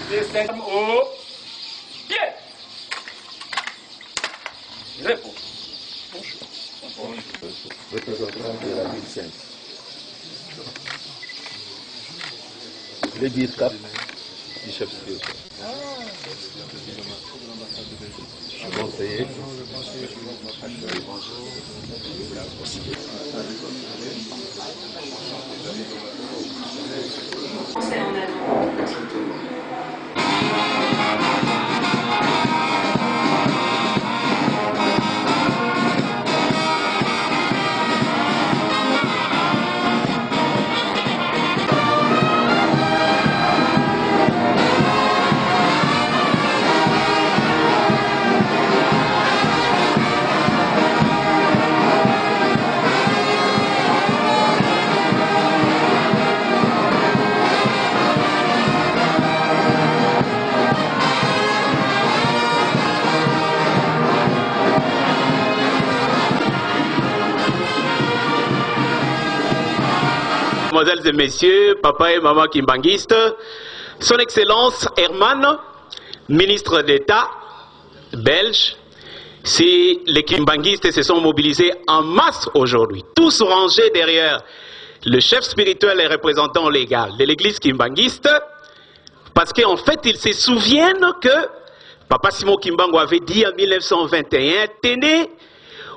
Descends au pied. Réponds. Représentant de la ville sainte. L'église cap du chef spirituel. Conseiller. Mesdemoiselles et messieurs, papa et maman kimbanguistes, son Excellence Herman, ministre d'État belge, si les kimbanguistes se sont mobilisés en masse aujourd'hui, tous rangés derrière le chef spirituel et représentant légal de l'église kimbanguiste, parce qu'en fait, ils se souviennent que Papa Simon Kimbangu avait dit en 1921, tenez,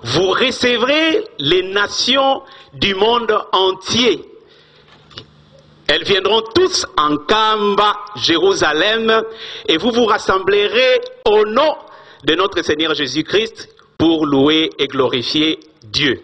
vous recevrez les nations du monde entier. Elles viendront tous en Kamba, Jérusalem, et vous vous rassemblerez au nom de notre Seigneur Jésus-Christ pour louer et glorifier Dieu.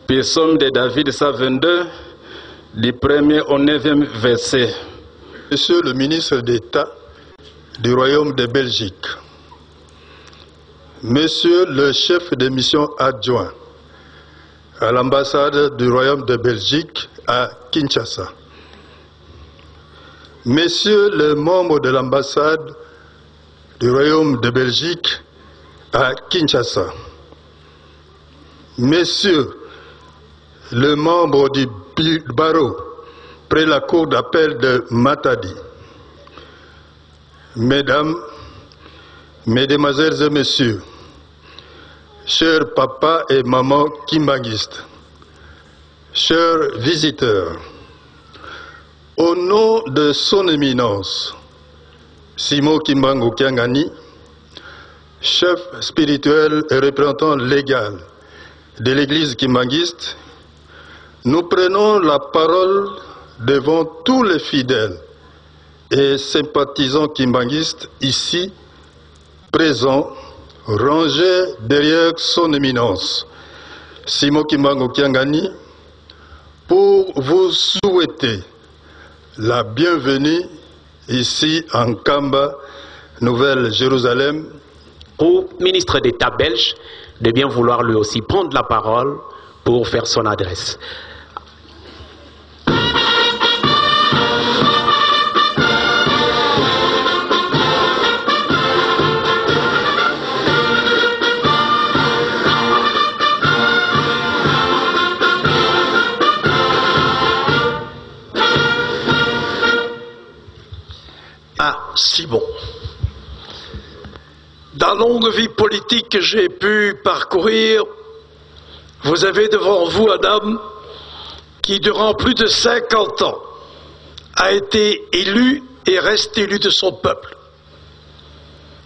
Psaume de David 122, du 1er au 9e verset. Monsieur le ministre d'État du Royaume de Belgique, Monsieur le chef de mission adjoint à l'ambassade du Royaume de Belgique à Kinshasa, Messieurs les membres de l'ambassade du Royaume de Belgique à Kinshasa, Messieurs le membre du barreau près la cour d'appel de Matadi, Mesdames, Mesdemoiselles et Messieurs, chers papas et mamans kimbanguistes, chers visiteurs, au nom de son éminence, Simon Kimbangu Kiangani, chef spirituel et représentant légal de l'église kimbanguiste, nous prenons la parole devant tous les fidèles et sympathisants kimbanguistes ici présents, rangés derrière son éminence, Simon Kimbangu Kiangani, pour vous souhaiter la bienvenue ici en Kamba, Nouvelle-Jérusalem. Au ministre d'État belge de bien vouloir lui aussi prendre la parole pour faire son adresse. Si bon. Dans la longue vie politique que j'ai pu parcourir, vous avez devant vous un homme qui, durant plus de 50 ans, a été élu et reste élu de son peuple.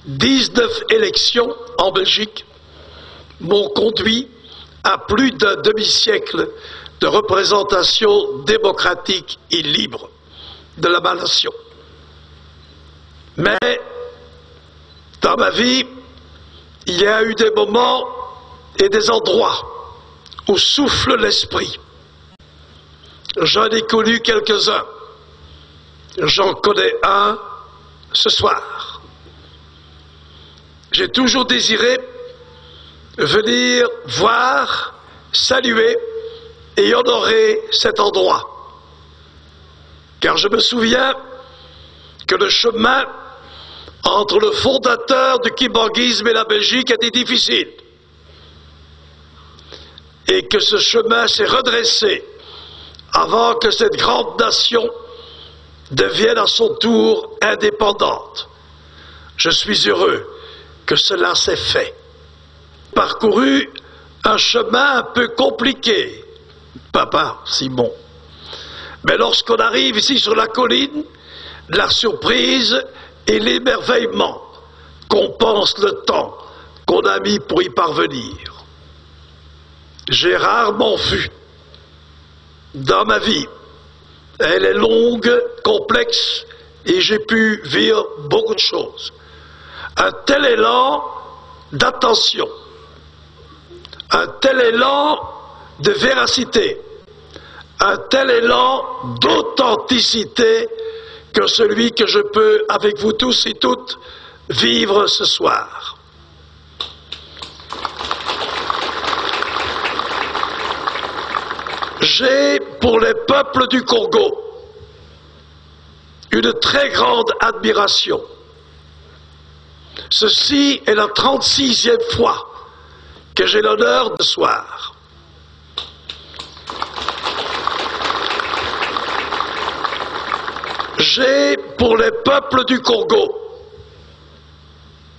19 élections en Belgique m'ont conduit à plus d'un demi-siècle de représentation démocratique et libre de la nation. Mais dans ma vie, il y a eu des moments et des endroits où souffle l'esprit. J'en ai connu quelques-uns. J'en connais un ce soir. J'ai toujours désiré venir voir, saluer et honorer cet endroit. Car je me souviens que le chemin entre le fondateur du kimbanguisme et la Belgique était difficile. Et que ce chemin s'est redressé avant que cette grande nation devienne à son tour indépendante. Je suis heureux que cela s'est fait. Parcouru un chemin un peu compliqué, papa Simon. Mais lorsqu'on arrive ici sur la colline, la surprise et l'émerveillement compensent le temps qu'on a mis pour y parvenir. J'ai rarement vu dans ma vie. Elle est longue, complexe, et j'ai pu vivre beaucoup de choses. Un tel élan d'attention, un tel élan de véracité, un tel élan d'authenticité que celui que je peux, avec vous tous et toutes, vivre ce soir. J'ai, pour les peuples du Congo, une très grande admiration. Ceci est la 36e fois que j'ai l'honneur de ce soir. J'ai, pour les peuples du Congo,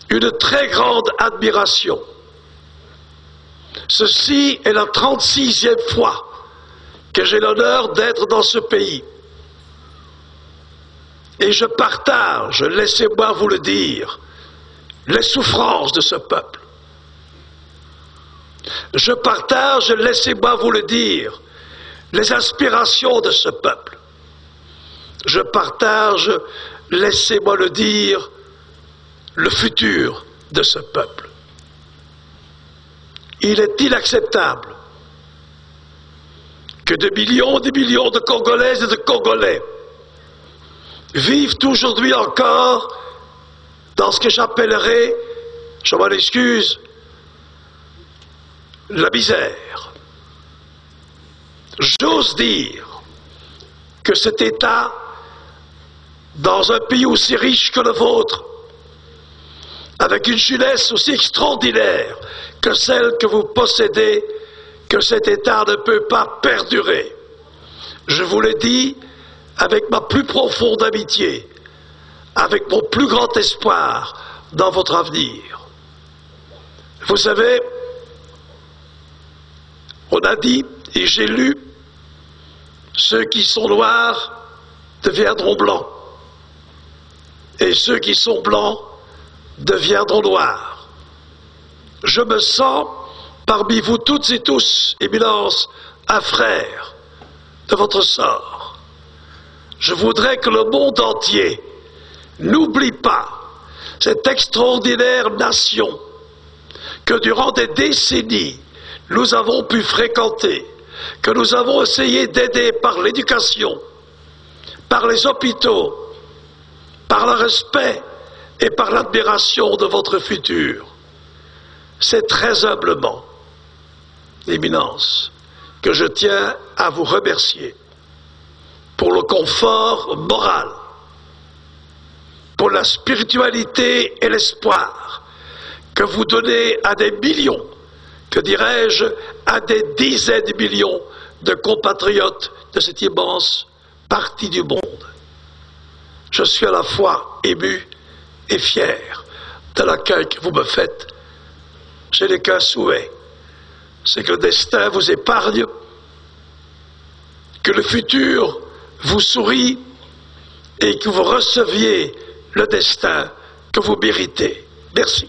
une très grande admiration. Ceci est la 36e fois que j'ai l'honneur d'être dans ce pays. Et je partage, laissez-moi vous le dire, les souffrances de ce peuple. Je partage, laissez-moi vous le dire, les aspirations de ce peuple. Je partage, laissez-moi le dire, le futur de ce peuple. Il est inacceptable que des millions de Congolaises et de Congolais vivent aujourd'hui encore dans ce que j'appellerais, je m'en excuse, la misère. J'ose dire que cet État, dans un pays aussi riche que le vôtre, avec une jeunesse aussi extraordinaire que celle que vous possédez, que cet État ne peut pas perdurer. Je vous le dis avec ma plus profonde amitié, avec mon plus grand espoir dans votre avenir. Vous savez, on a dit, et j'ai lu, ceux qui sont noirs deviendront blancs, et ceux qui sont blancs deviendront noirs. Je me sens, parmi vous toutes et tous, Éminence, un frère de votre sort. Je voudrais que le monde entier n'oublie pas cette extraordinaire nation que durant des décennies nous avons pu fréquenter, que nous avons essayé d'aider par l'éducation, par les hôpitaux, par le respect et par l'admiration de votre futur. C'est très humblement, Éminence, que je tiens à vous remercier pour le confort moral, pour la spiritualité et l'espoir que vous donnez à des millions, que dirais-je, à des dizaines de millions de compatriotes de cette immense partie du monde. Je suis à la fois ému et fier de l'accueil que vous me faites. Je n'ai qu'un souhait, c'est que le destin vous épargne, que le futur vous sourie et que vous receviez le destin que vous méritez. Merci.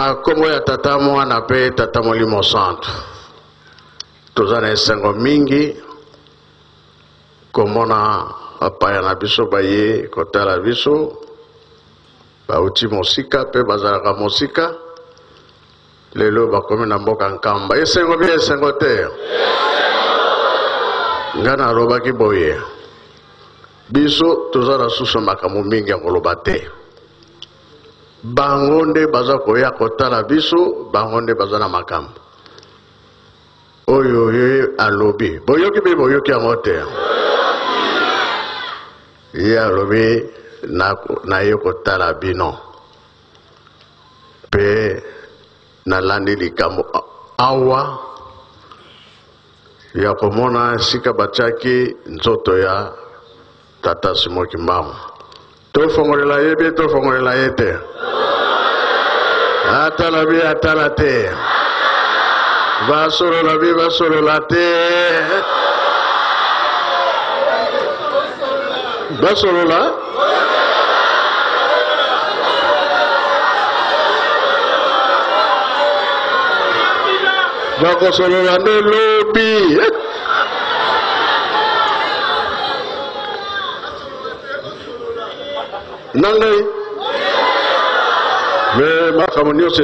na kombo ya tata mwana pe tata molimo santo toza na esengo mingi komona bapaya na biso baye kotala biso bauti mosika pe bazalaka mosika lelo bakomi na mboka nkamba esengo bie esengo te nga nalobaki boye biso toza na susu makambo mingi ya koloba te bango nde baza koya kotala biso bango nde baza na makambo oyo ye alobi boyoki mpe boyoki yango te ye alobi naye kotala bino mpe nalandi likambo awa ya komona esika batiaki nzoto ya tata Simoki Mbambu tofongolela ye bie tofongolela ye te atala bie atala te basolola bie basolola te basolola bakosolola nde lobi nangai me makambo nyonso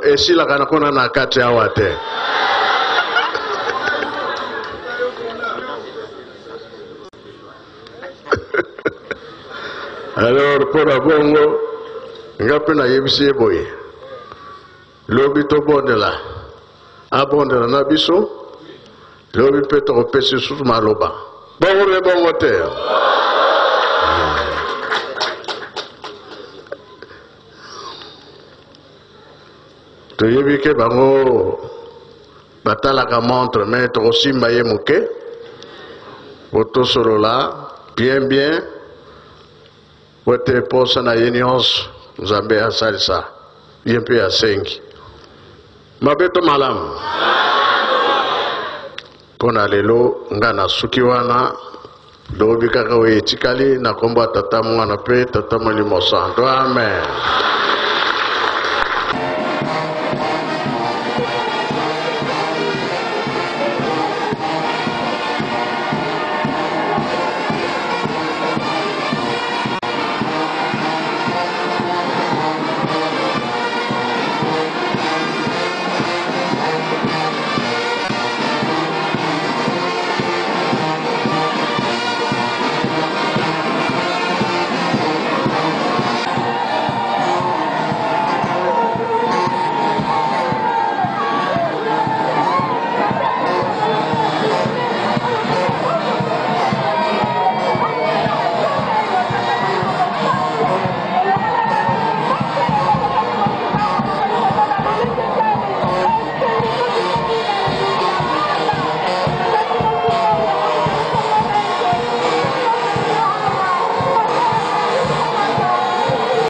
esilaka na kona na kati awa te alors mpona bongo nga mpe nayebisi ye boye lobi tobondela abondela na biso lobi mpe tokopesi susu maloba bongo mpe bongo te toyebi ke bango batalaka montre me tokosimba ye moke po tosolola bien bien po ete posa na ye nyonso nzambe asalisa ye mpe asengi mabe to malamu mpo na lelo nga nasuki wana lobi kaka oyo etikali na kombo ya tata mwana mpe tata molimo santo amen